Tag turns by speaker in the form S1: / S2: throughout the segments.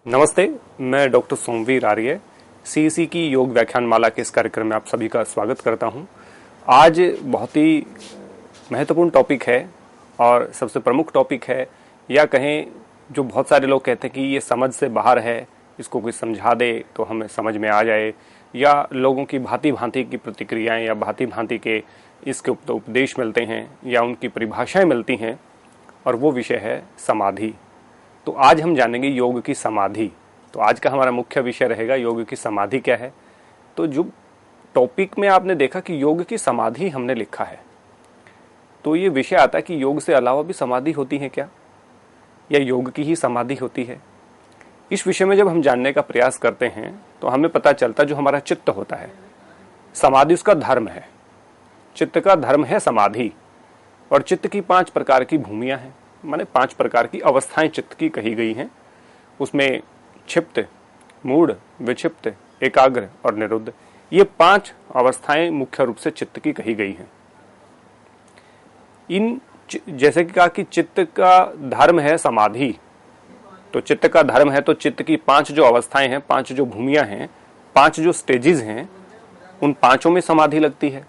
S1: नमस्ते, मैं डॉक्टर सोमवीर आर्य सीईसी की योग व्याख्यान माला के इस कार्यक्रम में आप सभी का स्वागत करता हूं। आज बहुत ही महत्वपूर्ण टॉपिक है और सबसे प्रमुख टॉपिक है, या कहें जो बहुत सारे लोग कहते हैं कि ये समझ से बाहर है, इसको कोई समझा दे तो हमें समझ में आ जाए, या लोगों की भांति भांति की प्रतिक्रियाएं या भांति भांति के इसके उपदेश मिलते हैं या उनकी परिभाषाएं मिलती हैं, और वो विषय है समाधि। तो आज हम जानेंगे योग की समाधि। तो आज का हमारा मुख्य विषय रहेगा योग की समाधि क्या है। तो जो टॉपिक में आपने देखा कि योग की समाधि हमने लिखा है, तो ये विषय आता है कि योग से अलावा भी समाधि होती है क्या, या योग की ही समाधि होती है। इस विषय में जब हम जानने का प्रयास करते हैं तो हमें पता चलता है जो हमारा चित्त होता है, समाधि उसका धर्म है। चित्त का धर्म है समाधि, और चित्त की 5 प्रकार की भूमियां हैं, माने 5 प्रकार की अवस्थाएं चित्त की कही गई हैं। उसमें क्षिप्त, मूढ़, विक्षिप्त, एकाग्र और निरुद्ध, ये 5 अवस्थाएं मुख्य रूप से चित्त की कही गई हैं। इन जैसे कि कहा कि चित्त का धर्म है समाधि, तो चित्त का धर्म है तो चित्त की 5 जो अवस्थाएं हैं, 5 जो भूमियां हैं, 5 जो स्टेजेस हैं, उन 5 में समाधि लगती है।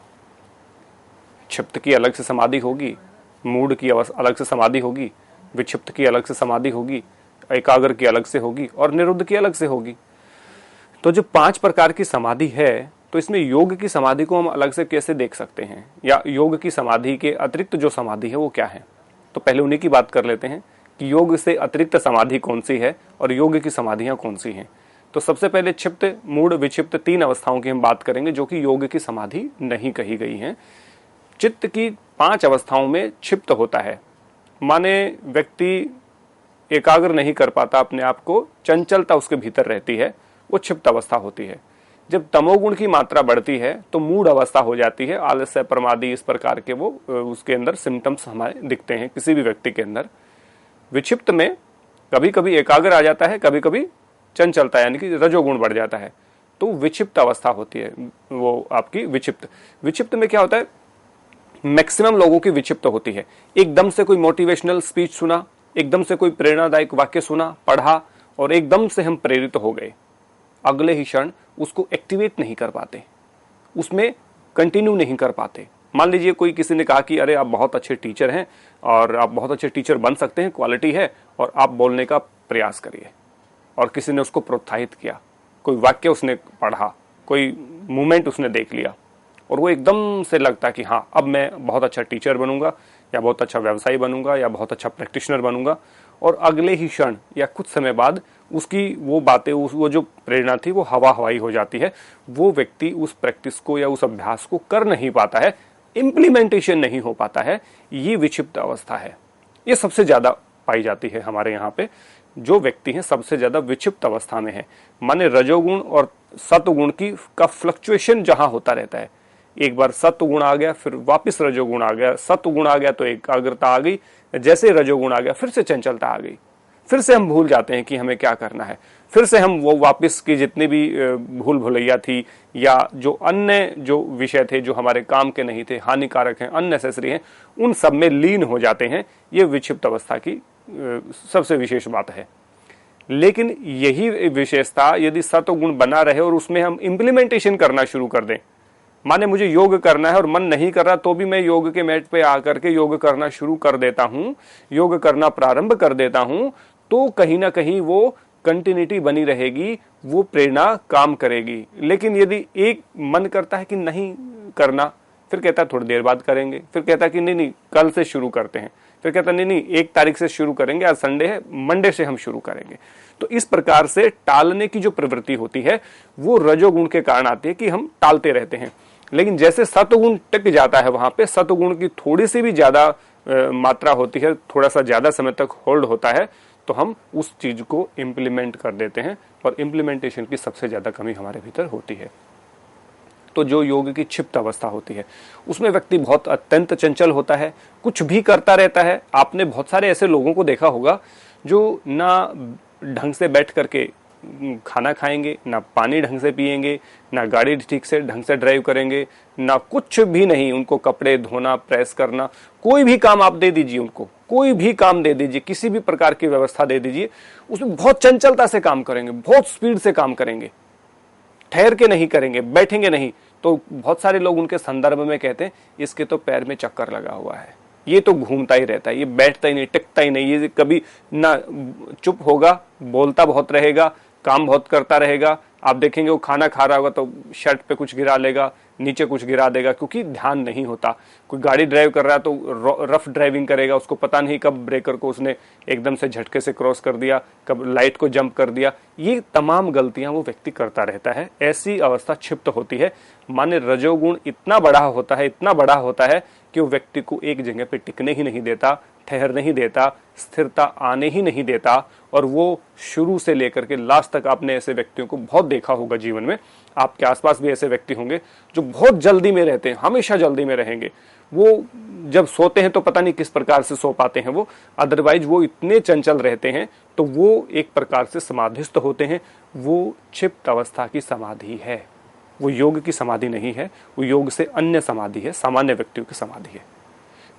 S1: क्षिप्त की अलग से समाधि होगी, मूढ़ की अलग से समाधि होगी, विक्षिप्त की अलग से समाधि होगी, एकाग्र की अलग से होगी और निरुद्ध की अलग से होगी। तो जो 5 प्रकार की समाधि है, तो इसमें योग की समाधि को हम अलग से कैसे देख सकते हैं, या योग की समाधि के अतिरिक्त जो समाधि है वो क्या है। तो पहले उन्हीं की बात कर लेते हैं कि योग से अतिरिक्त समाधि कौन सी है और योग की समाधियां कौन सी हैं। तो सबसे पहले क्षिप्त, मूढ़, विक्षिप्त 3 अवस्थाओं की हम बात करेंगे जो कि योग की समाधि नहीं कही गई हैं। चित्त की 5 अवस्थाओं में क्षिप्त होता है, माने व्यक्ति एकाग्र नहीं कर पाता अपने आप को, चंचलता उसके भीतर रहती है, वो क्षिप्त अवस्था होती है। जब तमोगुण की मात्रा बढ़ती है तो मूढ़ अवस्था हो जाती है, आलस्य, प्रमादी, इस प्रकार के वो उसके अंदर सिम्टम्स हमारे दिखते हैं किसी भी व्यक्ति के अंदर। विक्षिप्त में कभी कभी एकाग्र आ जाता है, कभी कभी चंचलता यानी कि रजोगुण बढ़ जाता है, तो विक्षिप्त अवस्था होती है वो आपकी विक्षिप्त। विक्षिप्त में क्या होता है, मैक्सिमम लोगों की विक्षिप्त होती है। एकदम से कोई मोटिवेशनल स्पीच सुना, एकदम से कोई प्रेरणादायक वाक्य सुना, पढ़ा, और एकदम से हम प्रेरित हो गए, अगले ही क्षण उसको एक्टिवेट नहीं कर पाते, उसमें कंटिन्यू नहीं कर पाते। मान लीजिए कोई किसी ने कहा कि अरे आप बहुत अच्छे टीचर हैं और आप बहुत अच्छे टीचर बन सकते हैं, क्वालिटी है, और आप बोलने का प्रयास करिए, और किसी ने उसको प्रोत्साहित किया, कोई वाक्य उसने पढ़ा, कोई मूवमेंट उसने देख लिया, और वो एकदम से लगता कि हाँ अब मैं बहुत अच्छा टीचर बनूंगा, या बहुत अच्छा व्यवसायी बनूंगा, या बहुत अच्छा प्रैक्टिशनर बनूंगा, और अगले ही क्षण या कुछ समय बाद उसकी वो बातें, वो जो प्रेरणा थी वो हवा हवाई हो जाती है। वो व्यक्ति उस प्रैक्टिस को या उस अभ्यास को कर नहीं पाता है, इम्प्लीमेंटेशन नहीं हो पाता है। ये विक्षिप्त अवस्था है, ये सबसे ज्यादा पाई जाती है हमारे यहाँ पे। जो व्यक्ति हैं सबसे ज्यादा विक्षिप्त अवस्था में है, माने रजोगुण और सत्वगुण की का फ्लक्चुएशन जहां होता रहता है। एक बार सत्वगुण आ गया, फिर वापस रजोगुण आ गया, सत्वगुण आ गया तो एकाग्रता आ गई, जैसे रजोगुण आ गया फिर से चंचलता आ गई, फिर से हम भूल जाते हैं कि हमें क्या करना है, फिर से हम वो वापस की जितनी भी भूल भुलैया थी या जो अन्य जो विषय थे जो हमारे काम के नहीं थे, हानिकारक हैं, अननेसेसरी हैं, उन सब में लीन हो जाते हैं। ये विक्षिप्त अवस्था की सबसे विशेष बात है। लेकिन यही विशेषता यदि सत्वगुण बना रहे और उसमें हम इम्प्लीमेंटेशन करना शुरू कर दें, माने मुझे योग करना है और मन नहीं कर रहा तो भी मैं योग के मैट पे आकर के योग करना शुरू कर देता हूं, योग करना प्रारंभ कर देता हूं, तो कहीं ना कहीं वो कंटिन्यूटी बनी रहेगी, वो प्रेरणा काम करेगी। लेकिन यदि एक मन करता है कि नहीं करना, फिर कहता है थोड़ी देर बाद करेंगे, फिर कहता है कि नहीं नहीं कल से शुरू करते हैं, फिर कहता नहीं नहीं 1 तारीख से शुरू करेंगे, आज संडे है, मंडे से हम शुरू करेंगे। तो इस प्रकार से टालने की जो प्रवृत्ति होती है वो रजोगुण के कारण आती है कि हम टालते रहते हैं। लेकिन जैसे सत्वगुण टिक जाता है, वहां पे सत्वगुण की थोड़ी सी भी ज्यादा मात्रा होती है, थोड़ा सा ज्यादा समय तक होल्ड होता है, तो हम उस चीज को इम्प्लीमेंट कर देते हैं, और इम्प्लीमेंटेशन की सबसे ज्यादा कमी हमारे भीतर होती है। तो जो योग की क्षिप्त अवस्था होती है उसमें व्यक्ति बहुत अत्यंत चंचल होता है, कुछ भी करता रहता है। आपने बहुत सारे ऐसे लोगों को देखा होगा जो ना ढंग से बैठ करके खाना खाएंगे, ना पानी ढंग से पिएंगे, ना गाड़ी ठीक से ढंग से ड्राइव करेंगे, ना कुछ भी नहीं। उनको कपड़े धोना, प्रेस करना, कोई भी काम आप दे दीजिए उनको, कोई भी काम दे दीजिए, किसी भी प्रकार की व्यवस्था दे दीजिए, उसमें बहुत चंचलता से काम करेंगे, बहुत स्पीड से काम करेंगे, ठहर के नहीं करेंगे, बैठेंगे नहीं। तो बहुत सारे लोग उनके संदर्भ में कहते हैं इसके तो पैर में चक्कर लगा हुआ है, ये तो घूमता ही रहता है, ये बैठता ही नहीं, टिकता ही नहीं, ये कभी ना चुप होगा, बोलता बहुत रहेगा, काम बहुत करता रहेगा। आप देखेंगे वो खाना खा रहा होगा तो शर्ट पे कुछ गिरा लेगा, नीचे कुछ गिरा देगा, क्योंकि ध्यान नहीं होता। कोई गाड़ी ड्राइव कर रहा है तो रफ ड्राइविंग करेगा, उसको पता नहीं कब ब्रेकर को उसने एकदम से झटके से क्रॉस कर दिया, कब लाइट को जंप कर दिया। ये तमाम गलतियां वो व्यक्ति करता रहता है। ऐसी अवस्था क्षिप्त होती है। माने रजोगुण इतना बड़ा होता है, इतना बड़ा होता है कि वो व्यक्ति को एक जगह पे टिकने ही नहीं देता, ठहर नहीं देता, स्थिरता आने ही नहीं देता। और वो शुरू से लेकर के लास्ट तक आपने ऐसे व्यक्तियों को बहुत देखा होगा जीवन में। आपके आसपास भी ऐसे व्यक्ति होंगे जो बहुत जल्दी में रहते हैं, हमेशा जल्दी में रहेंगे। वो जब सोते हैं तो पता नहीं किस प्रकार से सो पाते हैं वो, अदरवाइज वो इतने चंचल रहते हैं। तो वो एक प्रकार से समाधिस्थ होते हैं। वो क्षिप्त अवस्था की समाधि है, वो योग की समाधि नहीं है, वो योग से अन्य समाधि है, सामान्य व्यक्तियों की समाधि है।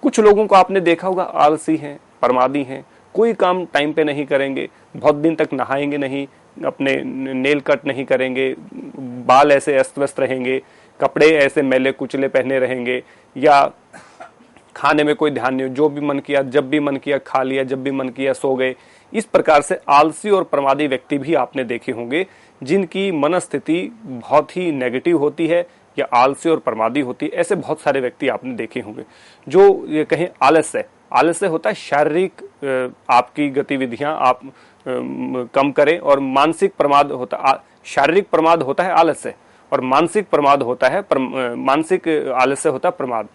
S1: कुछ लोगों को आपने देखा होगा आलसी हैं, प्रमादी हैं, कोई काम टाइम पे नहीं करेंगे, बहुत दिन तक नहाएंगे नहीं, अपने नेल कट नहीं करेंगे, बाल ऐसे अस्त व्यस्त रहेंगे, कपड़े ऐसे मैले कुचले पहने रहेंगे, या खाने में कोई ध्यान नहीं, जो भी मन किया जब भी मन किया खा लिया, जब भी मन किया सो गए। इस प्रकार से आलसी और प्रमादी व्यक्ति भी आपने देखे होंगे जिनकी मनस्थिति बहुत ही नेगेटिव होती है या आलसी और प्रमादी होती है। ऐसे बहुत सारे व्यक्ति आपने देखे होंगे जो ये कहें आलस्य। आलस्य होता है शारीरिक आपकी गतिविधियां आप कम करें, और मानसिक प्रमाद होता, शारीरिक प्रमाद होता है आलस्य और मानसिक प्रमाद होता है मानसिक आलस्य होता है प्रमाद।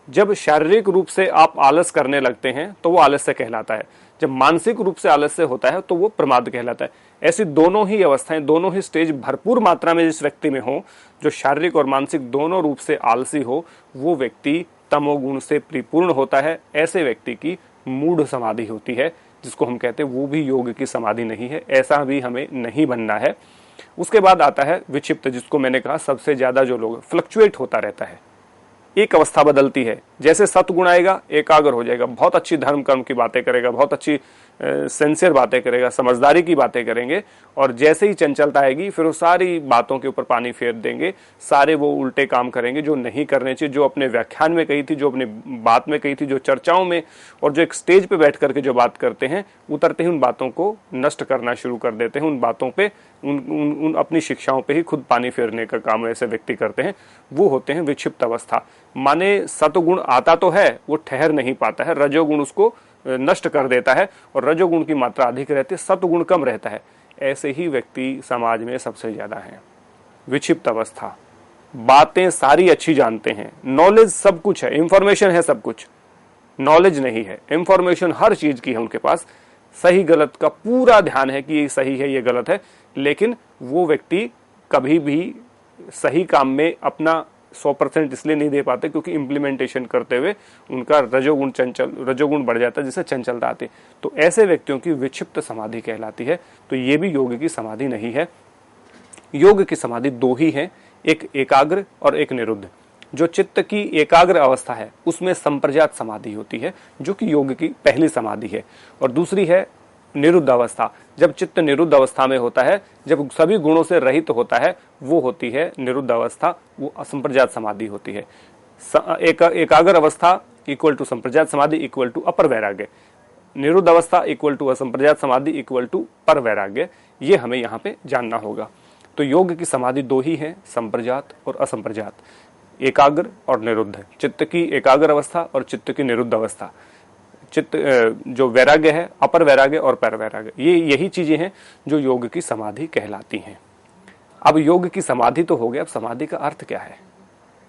S1: जब शारीरिक रूप से आप आलस करने लगते हैं तो वो आलस्य कहलाता है, जब मानसिक रूप से आलस्य होता है तो वो प्रमाद कहलाता है। ऐसी दोनों ही अवस्थाएं, दोनों ही स्टेज भरपूर मात्रा में जिस व्यक्ति में हो, जो शारीरिक और मानसिक दोनों रूप से आलसी हो, वो व्यक्ति तमोगुण से परिपूर्ण होता है। ऐसे व्यक्ति की मूढ़ समाधि होती है, जिसको हम कहते हैं वो भी योग की समाधि नहीं है। ऐसा भी हमें नहीं बनना है। उसके बाद आता है विक्षिप्त, जिसको मैंने कहा सबसे ज्यादा जो लोग फ्लक्चुएट होता रहता है, एक अवस्था बदलती है। जैसे सतगुण आएगा एकाग्र हो जाएगा, बहुत अच्छी धर्म कर्म की बातें करेगा, बहुत अच्छी सिंसियर बातें करेगा, समझदारी की बातें करेंगे। और जैसे ही चंचलता आएगी फिर वो सारी बातों के ऊपर पानी फेर देंगे, सारे वो उल्टे काम करेंगे जो नहीं करने चाहिए, जो अपने व्याख्यान में कही थी, जो अपनी बात में कही थी, जो चर्चाओं में और जो एक स्टेज पे बैठ करके जो बात करते हैं, उतरते ही उन बातों को नष्ट करना शुरू कर देते हैं। उन बातों पे उन अपनी शिक्षाओं पे ही खुद पानी फेरने का काम ऐसे व्यक्ति करते हैं। वो होते हैं विक्षिप्त अवस्था। माने सतगुण आता तो है, वो ठहर नहीं पाता है, रजोगुण उसको नष्ट कर देता है और रजोगुण की मात्रा अधिक रहती है, सतगुण कम रहता है। ऐसे ही व्यक्ति समाज में सबसे ज्यादा हैं। विक्षिप्त अवस्था, बातें सारी अच्छी जानते हैं, नॉलेज सब कुछ है, इंफॉर्मेशन है सब कुछ, नॉलेज नहीं है, इंफॉर्मेशन हर चीज की है उनके पास, सही गलत का पूरा ध्यान है कि ये सही है ये गलत है, लेकिन वो व्यक्ति कभी भी सही काम में अपना 100% इसलिए नहीं दे पाते क्योंकि इम्प्लीमेंटेशन करते हुए उनका रजोगुण बढ़ जाता है, जिससे चंचलता आती है। तो ऐसे व्यक्तियों की विक्षिप्त समाधि कहलाती है। तो ये भी योग की समाधि नहीं है। योग की समाधि दो ही है, एक एकाग्र और एक निरुद्ध। जो चित्त की एकाग्र अवस्था है उसमें संप्रजात समाधि होती है, जो कि योग की पहली समाधि है। और दूसरी है निरुद्ध अवस्था। जब चित्त निरुद्ध अवस्था में होता है, जब सभी गुणों से रहित होता है, वो होती है निरुद्ध अवस्था, वो असंप्रजात समाधि होती है। एकाग्र अवस्था इक्वल टू संप्रजात समाधि इक्वल टू अपर वैराग्य, निरुद्ध अवस्था इक्वल टू असंप्रजात समाधि इक्वल टू पर वैराग्य। ये हमें यहाँ पे जानना होगा। तो योग की समाधि दो ही है, संप्रजात और असंप्रजात, एकाग्र और निरुद्ध। चित्त की एकाग्र अवस्था और चित्त की निरुद्ध अवस्था। चित्त जो वैराग्य है, अपर वैराग्य और पर वैराग्य, ये यही चीजें हैं जो योग की समाधि कहलाती हैं। अब योग की समाधि तो हो गया, अब समाधि का अर्थ क्या है,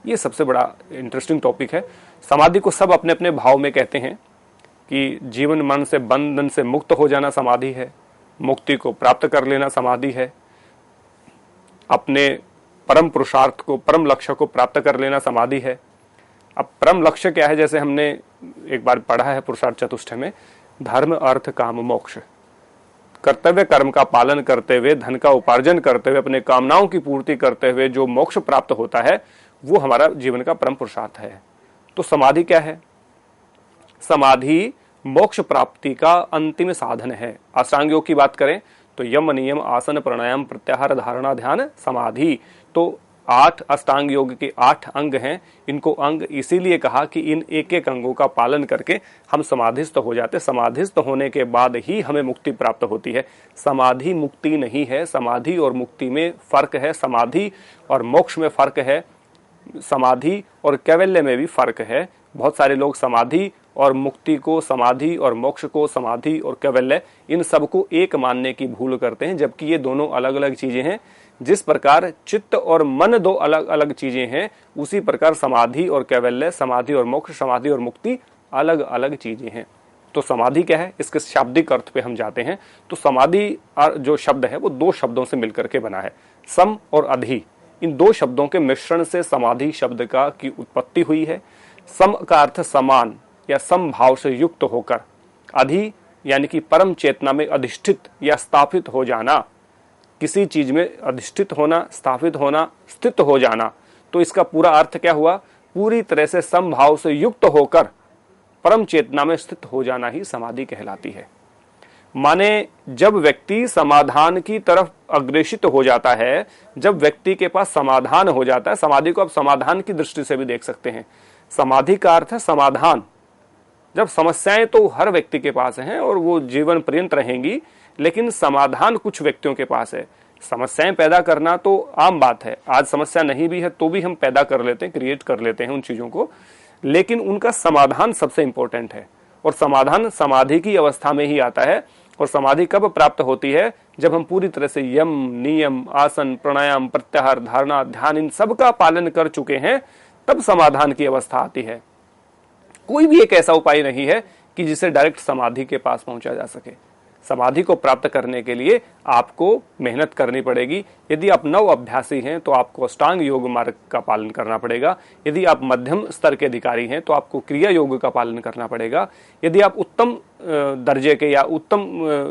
S1: ये सबसे बड़ा इंटरेस्टिंग टॉपिक है। समाधि को सब अपने अपने भाव में कहते हैं कि जीवन मन से बंधन से मुक्त हो जाना समाधि है, मुक्ति को प्राप्त कर लेना समाधि है, अपने परम पुरुषार्थ को, परम लक्ष्य को प्राप्त कर लेना समाधि है। अब परम लक्ष्य क्या है, जैसे हमने एक बार पढ़ा है पुरुषार्थ चतुष्टय में, धर्म अर्थ काम मोक्ष। कर्तव्य कर्म का पालन करते हुए, धन का उपार्जन करते हुए, अपने कामनाओं की पूर्ति करते हुए जो मोक्ष प्राप्त होता है वो हमारा जीवन का परम पुरुषार्थ है। तो समाधि क्या है? समाधि मोक्ष प्राप्ति का अंतिम साधन है। अष्टांग योग की बात करें तो यम, नियम, आसन, प्राणायाम, प्रत्याहार, धारणा, ध्यान, समाधि। तो 8 अष्टांग योग के 8 अंग हैं। इनको अंग इसीलिए कहा कि इन एक एक अंगों का पालन करके हम समाधिस्थ हो जाते। समाधिस्थ होने के बाद ही हमें मुक्ति प्राप्त होती है। समाधि मुक्ति नहीं है। समाधि और मुक्ति में फर्क है। समाधि और मोक्ष में फर्क है। समाधि और कैवल्य में भी फर्क है। बहुत सारे लोग समाधि और मुक्ति को, समाधि और मोक्ष को, समाधि और कैवल्य, इन सबको एक मानने की भूल करते हैं, जबकि ये दोनों अलग अलग चीजें हैं। जिस प्रकार चित्त और मन दो अलग अलग चीजें हैं, उसी प्रकार समाधि और कैवल्य, समाधि और मोक्ष, समाधि और मुक्ति अलग अलग चीजें हैं। तो समाधि क्या है, इसके शाब्दिक अर्थ पे हम जाते हैं। तो समाधि जो शब्द है वो 2 शब्दों से मिलकर के बना है, सम और अधि। इन 2 शब्दों के मिश्रण से समाधि शब्द की उत्पत्ति हुई है। सम का अर्थ समान या समभाव से युक्त होकर, अधि यानी कि परम चेतना में अधिष्ठित या स्थापित हो जाना, किसी चीज में अधिष्ठित होना, स्थापित होना, स्थित हो जाना। तो इसका पूरा अर्थ क्या हुआ? पूरी तरह से समभाव से युक्त होकर परम चेतना में स्थित हो जाना ही समाधि कहलाती है। माने जब व्यक्ति समाधान की तरफ अग्रेसित हो जाता है, जब व्यक्ति के पास समाधान हो जाता है, समाधि को आप समाधान की दृष्टि से भी देख सकते हैं। समाधि का अर्थ है समाधान। जब समस्याएं तो हर व्यक्ति के पास हैं और वो जीवन पर्यंत रहेंगी, लेकिन समाधान कुछ व्यक्तियों के पास है। समस्याएं पैदा करना तो आम बात है, आज समस्या नहीं भी है तो भी हम पैदा कर लेते हैं, क्रिएट कर लेते हैं उन चीजों को, लेकिन उनका समाधान सबसे इंपॉर्टेंट है। और समाधान समाधि की अवस्था में ही आता है। और समाधि कब प्राप्त होती है? जब हम पूरी तरह से यम, नियम, आसन, प्राणायाम, प्रत्याहार, धारणा, ध्यान, इन सब का पालन कर चुके हैं, तब समाधान की अवस्था आती है। कोई भी एक ऐसा उपाय नहीं है कि जिसे डायरेक्ट समाधि के पास पहुंचा जा सके। समाधि को प्राप्त करने के लिए आपको मेहनत करनी पड़ेगी। यदि आप नव अभ्यासी हैं तो आपको अष्टांग योग मार्ग का पालन करना पड़ेगा। यदि आप मध्यम स्तर के अधिकारी हैं तो आपको क्रिया योग का पालन करना पड़ेगा। यदि आप उत्तम दर्जे के या उत्तम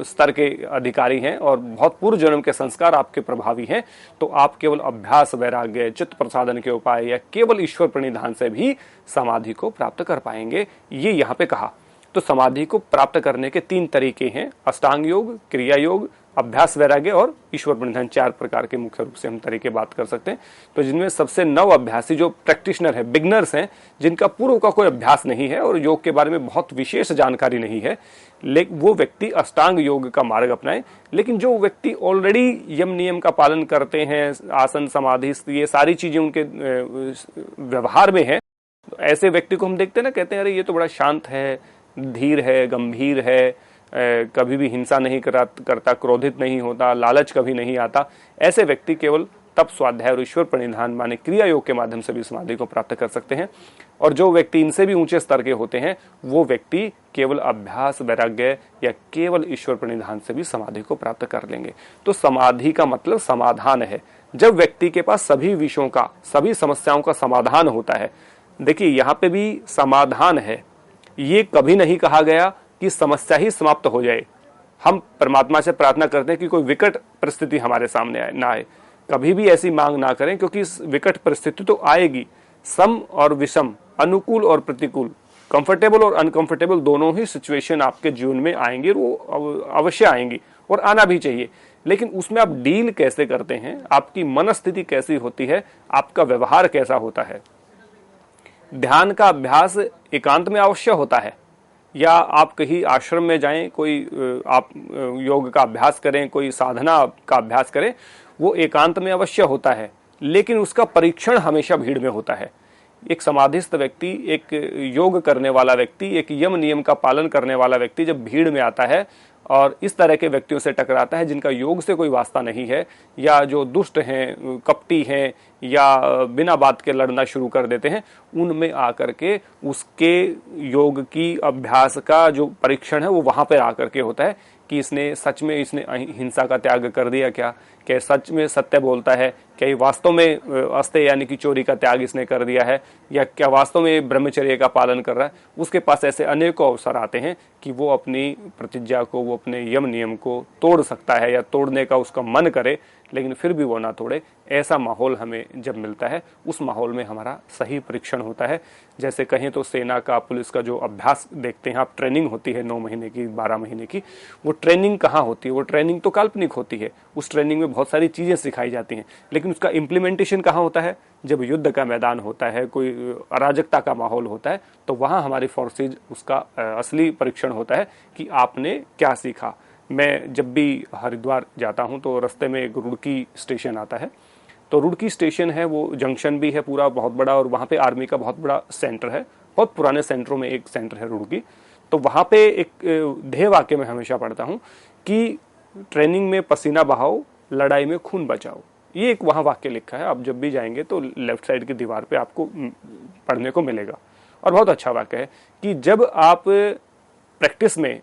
S1: स्तर के अधिकारी हैं और बहुत पूर्व जन्म के संस्कार आपके प्रभावी हैं, तो आप केवल अभ्यास, वैराग्य, चित्त प्रसादन के उपाय या केवल ईश्वर प्रणिधान से भी समाधि को प्राप्त कर पाएंगे। ये यहाँ पे कहा। तो समाधि को प्राप्त करने के 3 तरीके हैं, अष्टांग योग, क्रिया योग, अभ्यास, वैराग्य और ईश्वर प्रणिधान। 4 प्रकार के मुख्य रूप से हम तरीके बात कर सकते हैं। तो जिनमें सबसे नव अभ्यासी जो प्रैक्टिशनर है, बिगनर्स हैं, जिनका पूर्व का कोई अभ्यास नहीं है और योग के बारे में बहुत विशेष जानकारी नहीं है, लेकिन वो व्यक्ति अष्टांग योग का मार्ग अपनाए। लेकिन जो व्यक्ति ऑलरेडी यम नियम का पालन करते हैं, आसन, समाधि, ये सारी चीजें उनके व्यवहार में है, तो ऐसे व्यक्ति को हम देखते हैं ना, कहते हैं अरे ये तो बड़ा शांत है, धीर है, गंभीर है, कभी भी हिंसा नहीं करता, क्रोधित नहीं होता, लालच कभी नहीं आता। ऐसे व्यक्ति केवल तप, स्वाध्याय और ईश्वर प्रणिधान माने क्रिया योग के माध्यम से भी समाधि को प्राप्त कर सकते हैं। और जो व्यक्ति इनसे भी ऊंचे स्तर के होते हैं, वो व्यक्ति केवल अभ्यास, वैराग्य या केवल ईश्वर प्रणिधान से भी समाधि को प्राप्त कर लेंगे। तो समाधि का मतलब समाधान है। जब व्यक्ति के पास सभी विषयों का, सभी समस्याओं का समाधान होता है। देखिए यहाँ पे भी समाधान है। ये कभी नहीं कहा गया कि समस्या ही समाप्त हो जाए। हम परमात्मा से प्रार्थना करते हैं कि कोई विकट परिस्थिति हमारे सामने ना आए। कभी भी ऐसी मांग ना करें, क्योंकि इस विकट परिस्थिति तो आएगी। सम और विषम, अनुकूल और प्रतिकूल, कंफर्टेबल और अनकंफर्टेबल दोनों ही सिचुएशन आपके जीवन में आएंगे, वो अवश्य आएंगी और आना भी चाहिए। लेकिन उसमें आप डील कैसे करते हैं, आपकी मनस्थिति कैसी होती है, आपका व्यवहार कैसा होता है। ध्यान का अभ्यास एकांत में अवश्य होता है, या आप कहीं आश्रम में जाएं, कोई आप योग का अभ्यास करें, कोई साधना का अभ्यास करें, वो एकांत में अवश्य होता है। लेकिन उसका परीक्षण हमेशा भीड़ में होता है। एक समाधिस्थ व्यक्ति, एक योग करने वाला व्यक्ति, एक यम नियम का पालन करने वाला व्यक्ति जब भीड़ में आता है और इस तरह के व्यक्तियों से टकराता है जिनका योग से कोई वास्ता नहीं है, या जो दुष्ट हैं, कपटी हैं, या बिना बात के लड़ना शुरू कर देते हैं, उनमें आकर के उसके योग की अभ्यास का जो परीक्षण है वो वहां पर आकर के होता है कि इसने सच में हिंसा का त्याग कर दिया क्या सच में सत्य बोलता है, क्या ये वास्तव में अस्ते यानी कि चोरी का त्याग इसने कर दिया है, या क्या वास्तव में ब्रह्मचर्य का पालन कर रहा है। उसके पास ऐसे अनेकों अवसर आते हैं कि वो अपनी प्रतिज्ञा को, वो अपने यम नियम को तोड़ सकता है, या तोड़ने का उसका मन करे लेकिन फिर भी वो ना तोड़े। ऐसा माहौल हमें जब मिलता है, उस माहौल में हमारा सही परीक्षण होता है। जैसे कहें तो सेना का, पुलिस का जो अभ्यास देखते हैं आप, ट्रेनिंग होती है 9 महीने की, 12 महीने की, वो ट्रेनिंग कहाँ होती है? वो ट्रेनिंग तो काल्पनिक होती है। उस ट्रेनिंग में बहुत सारी चीजें सिखाई जाती हैं, लेकिन उसका इम्प्लीमेंटेशन कहाँ होता है? जब युद्ध का मैदान होता है, कोई अराजकता का माहौल होता है, तो वहां हमारी फोर्सेज उसका असली परीक्षण होता है कि आपने क्या सीखा। मैं जब भी हरिद्वार जाता हूं तो रास्ते में एक रुड़की स्टेशन आता है, तो रुड़की स्टेशन है, वो जंक्शन भी है पूरा बहुत बड़ा, और वहां पे आर्मी का बहुत बड़ा सेंटर है। बहुत पुराने सेंटरों में एक सेंटर है रुड़की। तो वहां पे एक ध्येय वाक्य में हमेशा पढ़ता हूं कि ट्रेनिंग में पसीना बहाओ, लड़ाई में खून बचाओ। ये एक वहां वाक्य लिखा है। आप जब भी जाएंगे तो लेफ्ट साइड की दीवार पे आपको पढ़ने को मिलेगा, और बहुत अच्छा वाक्य है कि जब आप प्रैक्टिस में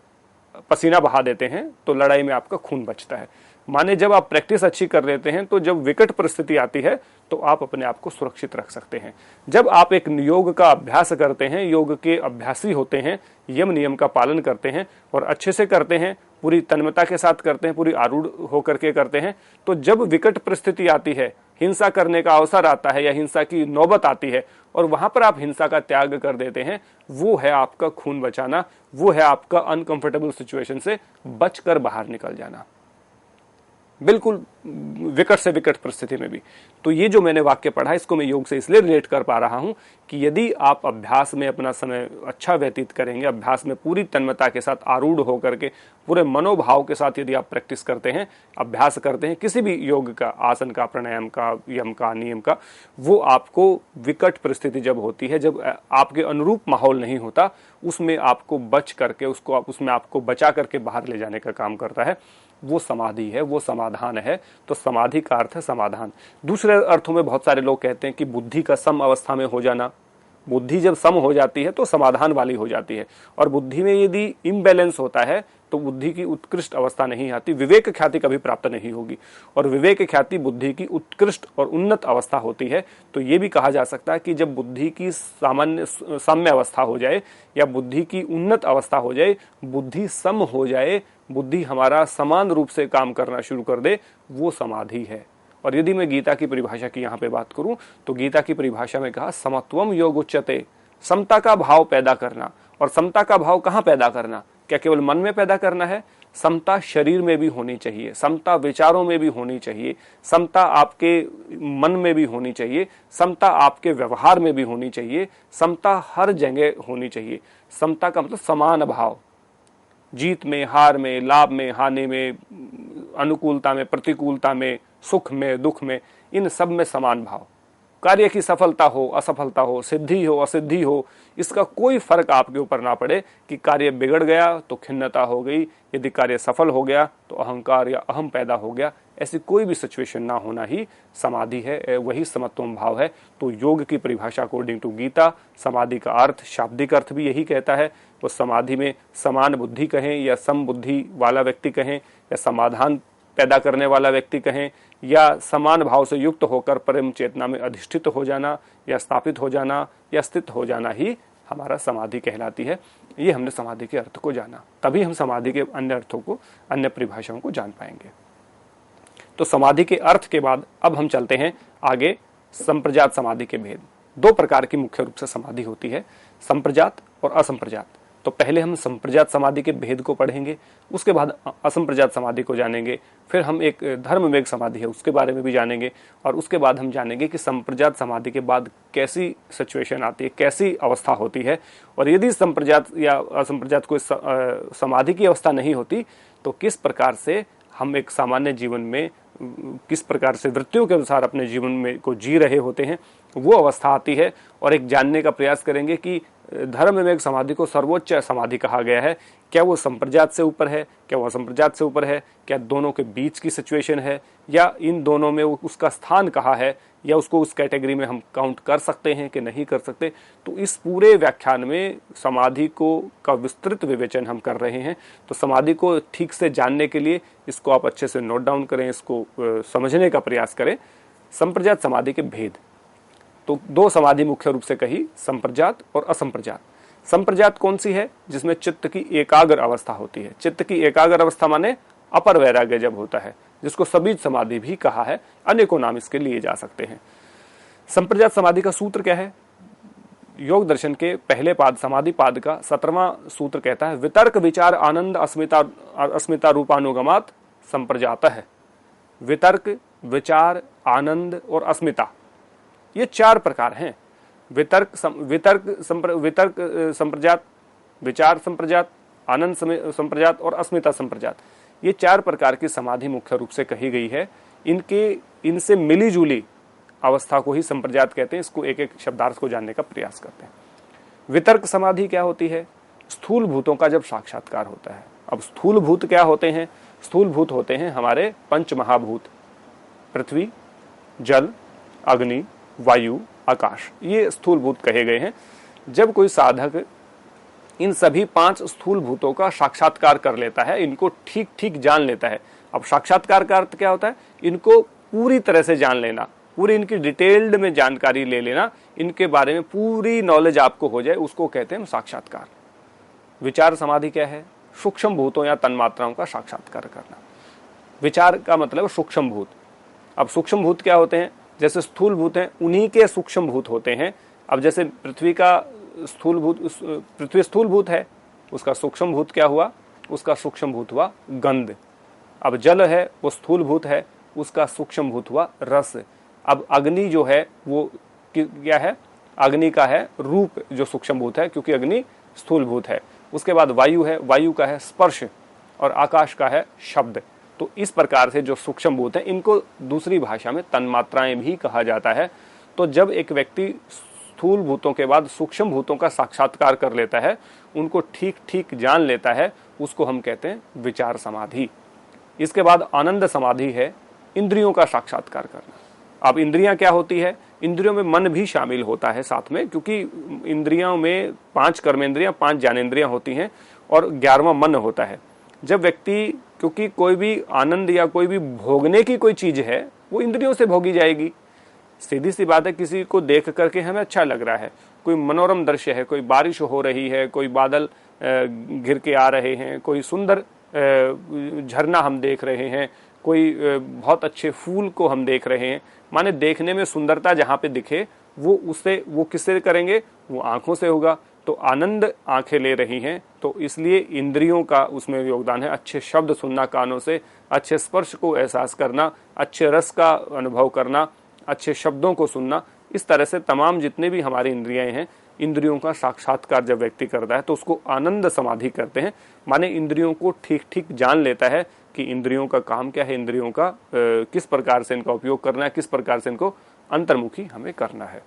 S1: पसीना बहा देते हैं तो लड़ाई में आपका खून बचता है। माने जब आप प्रैक्टिस अच्छी कर लेते हैं तो जब विकट परिस्थिति आती है तो आप अपने आप को सुरक्षित रख सकते हैं। जब आप एक योग का अभ्यास करते हैं, योग के अभ्यासी होते हैं, यम नियम का पालन करते हैं और अच्छे से करते हैं, पूरी तन्मयता के साथ करते हैं, पूरी आरूढ़ होकर के करते हैं, तो जब विकट परिस्थिति आती है, हिंसा करने का अवसर आता है या हिंसा की नौबत आती है और वहां पर आप हिंसा का त्याग कर देते हैं, वो है आपका खून बचाना, वो है आपका अनकंफर्टेबल सिचुएशन से बचकर बाहर निकल जाना, बिल्कुल विकट से विकट परिस्थिति में भी। तो ये जो मैंने वाक्य पढ़ा, इसको मैं योग से इसलिए रिलेट कर पा रहा हूं कि यदि आप अभ्यास में अपना समय अच्छा व्यतीत करेंगे, अभ्यास में पूरी तन्मयता के साथ आरूढ़ होकर के, पूरे मनोभाव के साथ यदि आप प्रैक्टिस करते हैं, अभ्यास करते हैं किसी भी योग का, आसन का, प्राणायाम का, यम का, नियम का, वो आपको विकट परिस्थिति जब होती है, जब आपके अनुरूप माहौल नहीं होता, उसमें आपको बच करके, उसमें आपको बचा करके बाहर ले जाने का काम करता है। वो समाधि है, वो समाधान है। तो समाधि का अर्थ है समाधान। दूसरे अर्थों में बहुत सारे लोग कहते हैं कि बुद्धि का सम अवस्था में हो जाना। बुद्धि जब सम हो जाती है तो समाधान वाली हो जाती है, और बुद्धि में यदि इम्बैलेंस होता है तो बुद्धि की उत्कृष्ट अवस्था नहीं आती, विवेक ख्याति कभी प्राप्त नहीं होगी, और विवेक ख्याति बुद्धि की उत्कृष्ट और उन्नत अवस्था होती है। तो ये भी कहा जा सकता है कि जब बुद्धि की सामान्य साम्य अवस्था हो जाए या बुद्धि की उन्नत अवस्था हो जाए, बुद्धि सम हो जाए, बुद्धि हमारा समान रूप से काम करना शुरू कर दे, वो समाधि है। और यदि मैं गीता की परिभाषा की यहाँ पे बात करूं तो गीता की परिभाषा में कहा समत्वम योग उच्यते, समता का भाव पैदा करना। और समता का भाव कहाँ पैदा करना? क्या केवल मन में पैदा करना है? समता शरीर में भी होनी चाहिए, समता विचारों में भी होनी चाहिए, समता आपके मन में भी होनी चाहिए, समता आपके व्यवहार में भी होनी चाहिए, समता हर जगह होनी चाहिए। समता का मतलब समान भाव, जीत में, हार में, लाभ में, हानि में, अनुकूलता में, प्रतिकूलता में, सुख में, दुख में, इन सब में समान भाव। कार्य की सफलता हो, असफलता हो, सिद्धि हो, असिद्धि हो, इसका कोई फर्क आपके ऊपर ना पड़े कि कार्य बिगड़ गया तो खिन्नता हो गई, यदि कार्य सफल हो गया तो अहंकार या अहम पैदा हो गया। ऐसी कोई भी सिचुएशन ना होना ही समाधि है, वही समत्वम भाव है। तो योग की परिभाषा अकॉर्डिंग टू गीता, समाधि का अर्थ, शाब्दिक अर्थ भी यही कहता है। वो समाधि में समान बुद्धि कहें या सम बुद्धि वाला व्यक्ति कहें या समाधान पैदा करने वाला व्यक्ति कहें, या समान भाव से युक्त होकर परम चेतना में अधिष्ठित हो जाना या स्थापित हो जाना या स्थित हो जाना ही हमारा समाधि कहलाती है। ये हमने समाधि के अर्थ को जाना, तभी हम समाधि के अन्य अर्थों को, अन्य परिभाषाओं को जान पाएंगे। तो समाधि के अर्थ के बाद अब हम चलते हैं आगे संप्रजात समाधि के भेद। दो प्रकार की मुख्य रूप से समाधि होती है, संप्रजात और असंप्रजात। तो पहले हम संप्रजात समाधि के भेद को पढ़ेंगे, उसके बाद असंप्रजात समाधि को जानेंगे, फिर हम एक धर्मवेग समाधि है उसके बारे में भी जानेंगे, और उसके बाद हम जानेंगे कि संप्रजात समाधि के बाद कैसी सिचुएशन आती है, कैसी अवस्था होती है, और यदि संप्रजात या असंप्रजात कोई समाधि की अवस्था नहीं होती तो किस प्रकार से हम एक सामान्य जीवन में, किस प्रकार से वृत्तियों के अनुसार अपने जीवन में को जी रहे होते हैं, वो अवस्था आती है। और एक जानने का प्रयास करेंगे कि धर्म में एक समाधि को सर्वोच्च समाधि कहा गया है, क्या वो संप्रजात से ऊपर है, क्या वो असंप्रजात से ऊपर है, क्या दोनों के बीच की सिचुएशन है, या इन दोनों में उसका स्थान कहाँ है, या उसको उस कैटेगरी में हम काउंट कर सकते हैं कि नहीं कर सकते। तो इस पूरे व्याख्यान में समाधि को का विस्तृत विवेचन हम कर रहे हैं। तो समाधि को ठीक से जानने के लिए इसको आप अच्छे से नोट डाउन करें, इसको समझने का प्रयास करें। संप्रजात समाधि के भेद। तो दो समाधि मुख्य रूप से कही, संप्रजात और असंप्रजात। संप्रजात कौन सी है? जिसमें चित्त की एकाग्र अवस्था होती है। चित्त की एकाग्र अवस्था माने अपर वैराग्य जब होता है, जिसको सबीज समाधि भी कहा है, अनेकों नाम इसके लिए जा सकते हैं। संप्रजात समाधि का सूत्र क्या है? योग दर्शन के पहले पाद समाधि पाद का 17वां सूत्र कहता है, वितर्क विचार आनंद अस्मिता रूपानुगमात संप्रजात है। वितर्क, विचार, आनंद और अस्मिता, ये चार प्रकार हैं। वितर्क संप्रजात, विचार संप्रजात, आनंद संप्रजात और अस्मिता संप्रजात, ये चार प्रकार की समाधि मुख्य रूप से कही गई है। इनसे मिली जुली अवस्था को ही संप्रजात कहते हैं। इसको एक एक शब्दार्थ को जानने का प्रयास करते हैं। वितर्क समाधि क्या होती है? स्थूल भूतों का जब साक्षात्कार होता है। अब स्थूल भूत क्या होते हैं? स्थूल भूत होते हैं हमारे पंच महाभूत, पृथ्वी, जल, अग्नि, वायु, आकाश, ये स्थूल भूत कहे गए हैं। जब कोई साधक इन सभी 5 स्थूल भूतों का साक्षात्कार कर लेता है, इनको ठीक ठीक जान लेता है। अब साक्षात्कार का अर्थ क्या होता है? इनको पूरी तरह से जान लेना, पूरी इनकी डिटेल्ड में जानकारी ले लेना, इनके बारे में पूरी नॉलेज आपको हो जाए, उसको कहते हैं साक्षात्कार। विचार समाधि क्या है? सूक्ष्म भूतों या तन्मात्राओं का साक्षात्कार करना। विचार का मतलब सूक्ष्म भूत। अब सूक्ष्म भूत क्या होते हैं? जैसे स्थूल भूत हैं, उन्हीं के सूक्ष्म भूत होते हैं। अब जैसे पृथ्वी स्थूल भूत है, उसका सूक्ष्म भूत क्या हुआ? उसका सूक्ष्म भूत हुआ गंध। अब जल है, वो स्थूल भूत है, उसका सूक्ष्म भूत हुआ रस। अब अग्नि जो है वो क्या है? अग्नि का है रूप, जो सूक्ष्म भूत है, क्योंकि अग्नि स्थूल भूत है। उसके बाद वायु है, वायु का है स्पर्श, और आकाश का है शब्द। तो इस प्रकार से जो सूक्ष्म भूत है, इनको दूसरी भाषा में तन्मात्राएं भी कहा जाता है। तो जब एक व्यक्ति स्थूल भूतों के बाद सूक्ष्म भूतों का साक्षात्कार कर लेता है, उनको ठीक ठीक जान लेता है, उसको हम कहते हैं विचार समाधि। इसके बाद आनंद समाधि है, इंद्रियों का साक्षात्कार करना। अब इंद्रियां क्या होती है? इंद्रियों में मन भी शामिल होता है साथ में, क्योंकि इंद्रियों में 5 कर्मेंद्रियां, 5 ज्ञानेंद्रियां होती हैं और 11वां मन होता है। जब व्यक्ति, क्योंकि कोई भी आनंद या कोई भी भोगने की कोई चीज है, वो इंद्रियों से भोगी जाएगी। सीधी सी बात है, किसी को देख करके हमें अच्छा लग रहा है, कोई मनोरम दृश्य है, कोई बारिश हो रही है, कोई बादल घिर के आ रहे हैं, कोई सुंदर झरना हम देख रहे हैं, कोई बहुत अच्छे फूल को हम देख रहे हैं, माने देखने में सुंदरता जहाँ पे दिखे, वो किससे करेंगे? वो आंखों से होगा। तो आनंद आंखें ले रही हैं, तो इसलिए इंद्रियों का उसमें योगदान है। अच्छे शब्द सुनना कानों से, अच्छे स्पर्श को एहसास करना, अच्छे रस का अनुभव करना, अच्छे शब्दों को सुनना, इस तरह से तमाम जितने भी हमारी इंद्रियां हैं, इंद्रियों का साक्षात्कार जब व्यक्ति करता है तो उसको आनंद समाधि करते हैं। माने इंद्रियों को ठीक ठीक जान लेता है कि इंद्रियों का काम क्या है, इंद्रियों का किस प्रकार से इनका उपयोग करना है, किस प्रकार से इनको अंतर्मुखी हमें करना है।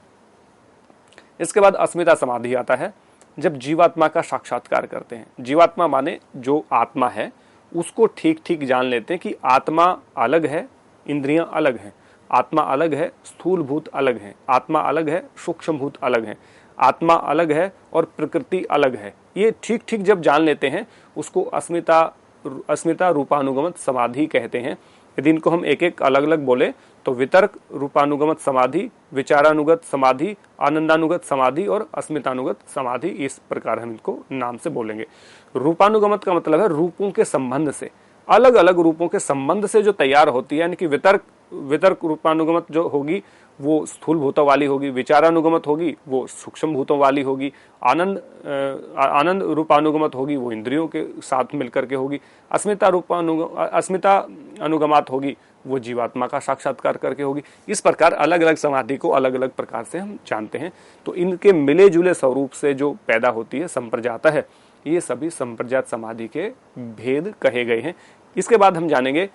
S1: इसके बाद अस्मिता समाधि आता है, जब जीवात्मा का साक्षात्कार करते हैं। जीवात्मा माने जो आत्मा है, उसको ठीक ठीक जान लेते हैं कि आत्मा अलग है, इंद्रियां अलग हैं, आत्मा अलग है, स्थूल भूत अलग है, आत्मा अलग है, सूक्ष्म भूत अलग है, आत्मा अलग है और प्रकृति अलग है। ये ठीक ठीक जब जान लेते हैं, उसको अस्मिता रूपानुगमत समाधि कहते हैं। यदि इनको हम एक एक अलग अलग बोले तो वितर्क रूपानुगमत समाधि, विचारानुगत समाधि, आनंदानुगत समाधि और अस्मितानुगत समाधि, इस प्रकार हम इनको नाम से बोलेंगे। रूपानुगमत का मतलब है रूपों के संबंध से, अलग अलग रूपों के संबंध से जो तैयार होती है, यानी कि वितर्क रूपानुगमत जो होगी वो स्थूल भूतों वाली होगी, विचारानुगमत होगी वो सूक्ष्म भूतों वाली होगी, आनंद रूपानुगमत होगी वो इंद्रियों के साथ मिलकर के होगी, अस्मिता अनुगमात होगी वो जीवात्मा का साक्षात्कार करके होगी। इस प्रकार अलग अलग समाधि को अलग अलग प्रकार से हम जानते हैं। तो इनके मिले जुले स्वरूप से जो पैदा होती है संप्रजात है, ये सभी संप्रजात समाधि के भेद कहे गए हैं। इसके बाद हम जानेंगे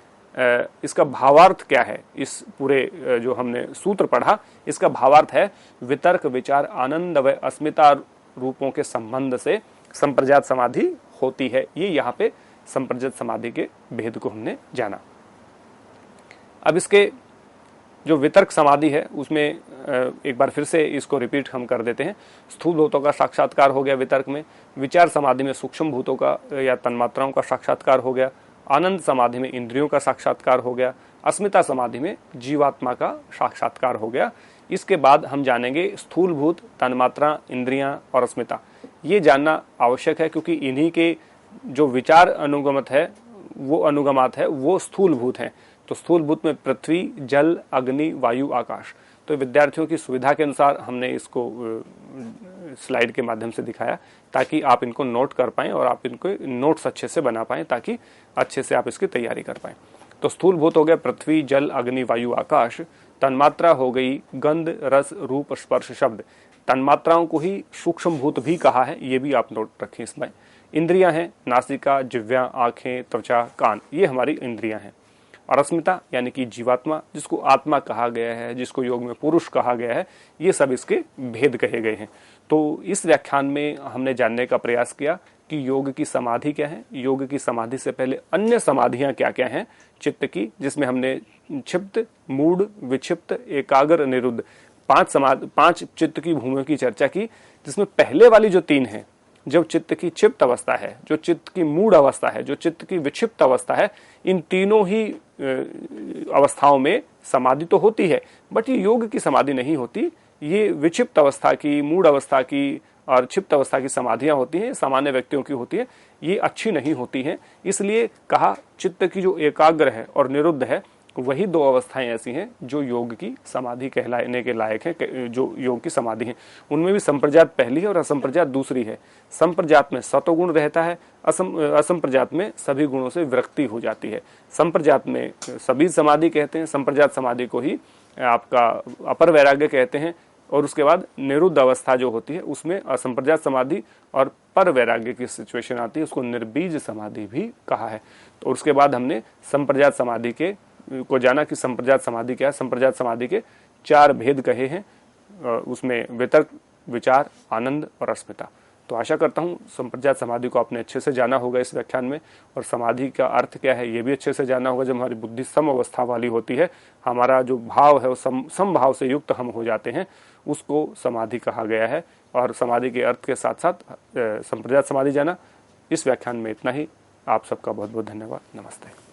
S1: इसका भावार्थ क्या है। इस पूरे जो हमने सूत्र पढ़ा, इसका भावार्थ है वितर्क, विचार, आनंद व अस्मिता रूपों के संबंध से संप्रजात समाधि होती है। ये यहाँ पे संप्रजात समाधि के भेद को हमने जाना। अब इसके जो वितर्क समाधि है उसमें एक बार फिर से इसको रिपीट हम कर देते हैं। स्थूल भूतों का साक्षात्कार हो गया वितर्क में, विचार समाधि में सूक्ष्म भूतों का या तन्मात्राओं का साक्षात्कार हो गया, आनंद समाधि में इंद्रियों का साक्षात्कार हो गया, अस्मिता समाधि में जीवात्मा का साक्षात्कार हो गया। इसके बाद हम जानेंगे स्थूलभूत, तन्मात्रा, इंद्रियां और अस्मिता। ये जानना आवश्यक है क्योंकि इन्हीं के जो विचार अनुगमात है वो स्थूलभूत हैं। तो स्थूलभूत में पृथ्वी, जल, अग्नि, वायु, आकाश। तो विद्यार्थियों की सुविधा के अनुसार हमने इसको स्लाइड के माध्यम से दिखाया ताकि आप इनको नोट कर पाएं और आप इनको नोट्स अच्छे से बना पाएं ताकि अच्छे से आप इसकी तैयारी कर पाएं। तो स्थूलभूत हो गया पृथ्वी, जल, अग्नि, वायु, आकाश। तन्मात्रा हो गई गंध, रस, रूप, स्पर्श, शब्द। तन्मात्राओं को ही सूक्ष्म भूत भी कहा है, ये भी आप नोट रखें इसमें। इंद्रियां हैं नासिका, जिह्वा, आंखें, त्वचा, कान, ये हमारी इंद्रियां हैं। और अस्मिता यानी कि जीवात्मा, जिसको आत्मा कहा गया है, जिसको योग में पुरुष कहा गया है, ये सब इसके भेद कहे गए हैं। तो इस व्याख्यान में हमने जानने का प्रयास किया कि योग की समाधि क्या है, योग की समाधि से पहले अन्य समाधियां क्या क्या हैं चित्त की, जिसमें हमने क्षिप्त, मूढ़, विक्षिप्त, एकाग्र, निरुद्ध, पांच चित्त की भूमियों की चर्चा की, जिसमें पहले वाली जो 3 है, जब चित्त की क्षिप्त अवस्था है, जो चित्त की मूढ़ अवस्था है, जो चित्त की विक्षिप्त अवस्था है, इन तीनों ही अवस्थाओं में समाधि तो होती है, बट ये योग की समाधि नहीं होती। ये विक्षिप्त अवस्था की, मूढ़ अवस्था की और क्षिप्त अवस्था की समाधियां होती हैं, सामान्य व्यक्तियों की होती है, ये अच्छी नहीं होती हैं। इसलिए कहा चित्त की जो एकाग्र है और निरुद्ध है, वही 2 अवस्थाएं ऐसी हैं जो योग की समाधि कहलाने के लायक है, जो योग की समाधि है। उनमें भी संप्रजात पहली है और असंप्रजात दूसरी है। संप्रजात में सतोगुण रहता है, असंप्रजात में सभी गुणों से विरक्ति हो जाती है। संप्रजात में सभी समाधि कहते हैं, संप्रजात समाधि को ही आपका अपर वैराग्य कहते हैं। और उसके बाद निरुद्ध अवस्था जो होती है उसमें असंप्रजात समाधि और पर वैराग्य की सिचुएशन आती है, उसको निर्बीज समाधि भी कहा है। और उसके बाद हमने संप्रजात समाधि को जाना कि संप्रजात समाधि क्या है। संप्रजात समाधि के 4 भेद कहे हैं, उसमें वितर्क, विचार, आनंद और अस्मिता। तो आशा करता हूं संप्रजात समाधि को आपने अच्छे से जाना होगा इस व्याख्यान में, और समाधि का अर्थ क्या है ये भी अच्छे से जाना होगा। जब हमारी बुद्धि सम अवस्था वाली होती है, हमारा जो भाव है वो सम भाव से युक्त हम हो जाते हैं, उसको समाधि कहा गया है। और समाधि के अर्थ के साथ साथ संप्रजात समाधि जाना। इस व्याख्यान में इतना ही। आप सबका बहुत बहुत धन्यवाद। नमस्ते।